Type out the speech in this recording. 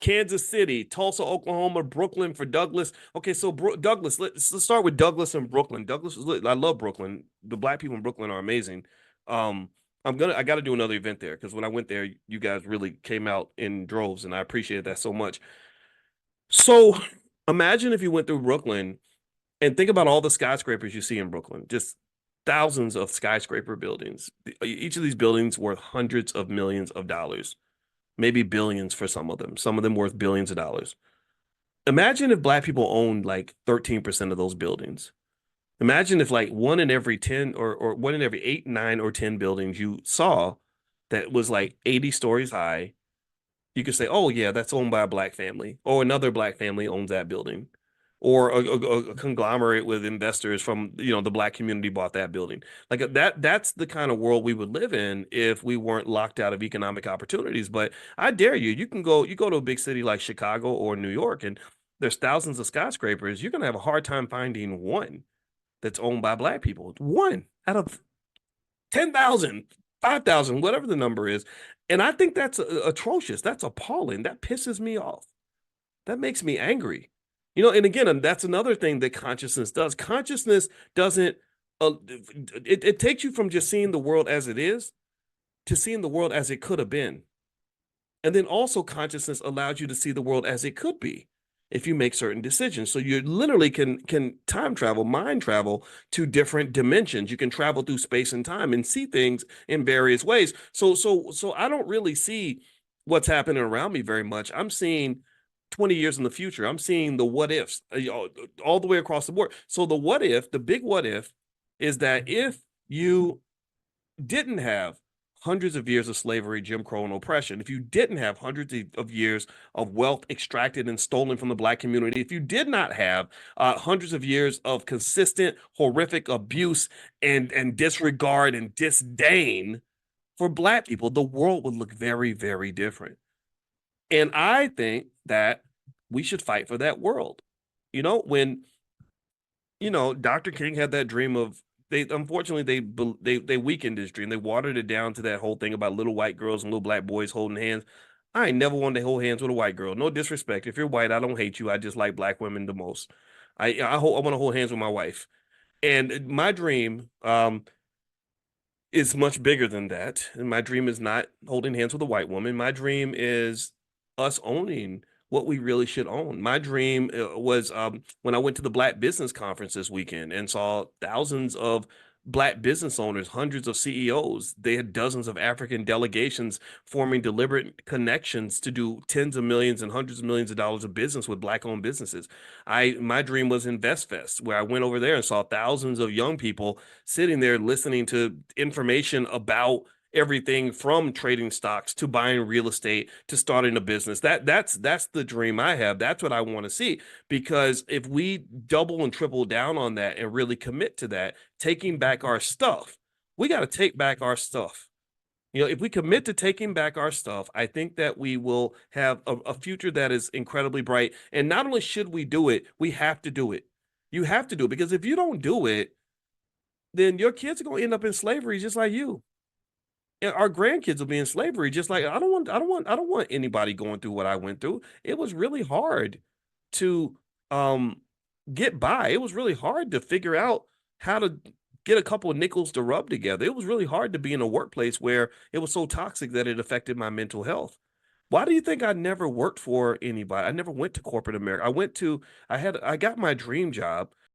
Kansas City, Tulsa, Oklahoma, Brooklyn for Douglas. Okay, so Douglas, let's start with Douglas and Brooklyn. I love Brooklyn. The black people in Brooklyn are amazing. Um, I got to do another event there because when I went there, you guys really came out in droves, and I appreciate that so much. So imagine if you went through Brooklyn and think about all the skyscrapers you see in Brooklyn, just thousands of skyscraper buildings. Each of these buildings worth hundreds of millions of dollars, maybe billions for some of them worth billions of dollars. Imagine if black people owned like 13% of those buildings. Imagine if like one in every 10 or one in every 8, 9, or 10 buildings you saw that was like 80 stories high, you could say, oh, yeah, that's owned by a black family, or another black family owns that building, or a conglomerate with investors from, the black community bought that building. Like that's the kind of world we would live in if we weren't locked out of economic opportunities. But I dare you, you go to a big city like Chicago or New York, and there's thousands of skyscrapers. You're gonna have a hard time finding one that's owned by black people. One out of 10,000, 5,000, whatever the number is. And I think that's atrocious. That's appalling. That pisses me off. That makes me angry. And again, that's another thing that consciousness does. Consciousness doesn't, it takes you from just seeing the world as it is to seeing the world as it could have been. And then also consciousness allows you to see the world as it could be if you make certain decisions. So you literally can time travel, mind travel to different dimensions. You can travel through space and time and see things in various ways. So I don't really see what's happening around me very much. I'm seeing 20 years in the future. I'm seeing the what ifs all the way across the board. So the big what if is that if you didn't have hundreds of years of slavery, Jim Crow, and oppression, if you didn't have hundreds of years of wealth extracted and stolen from the black community, if you did not have hundreds of years of consistent, horrific abuse and disregard and disdain for black people, the world would look very, very different. And I think that we should fight for that world. When Dr. King had that dream of they unfortunately they weakened his dream. They watered it down to that whole thing about little white girls and little black boys holding hands. I ain't never wanted to hold hands with a white girl. No disrespect. If you're white, I don't hate you. I just like black women the most. I want to hold hands with my wife. And my dream is much bigger than that. And my dream is not holding hands with a white woman. My dream is us owning what we really should own. My dream was when I went to the Black Business Conference this weekend and saw thousands of Black business owners, hundreds of CEOs. They had dozens of African delegations forming deliberate connections to do tens of millions and hundreds of millions of dollars of business with Black-owned businesses. My dream was InvestFest, where I went over there and saw thousands of young people sitting there listening to information about everything from trading stocks to buying real estate to starting a business. That's the dream I have. That's what I want to see. Because if we double and triple down on that and really commit to that, taking back our stuff, we got to take back our stuff. If we commit to taking back our stuff, I think that we will have a future that is incredibly bright. And not only should we do it, we have to do it. You have to do it because if you don't do it, then your kids are going to end up in slavery just like you. And our grandkids will be in slavery just like I don't want anybody going through what I went through. It was really hard to get by. It was really hard to figure out how to get a couple of nickels to rub together. It was really hard to be in a workplace where it was so toxic that it affected my mental health. Why do you think I never worked for anybody? I never went to corporate America. I got my dream job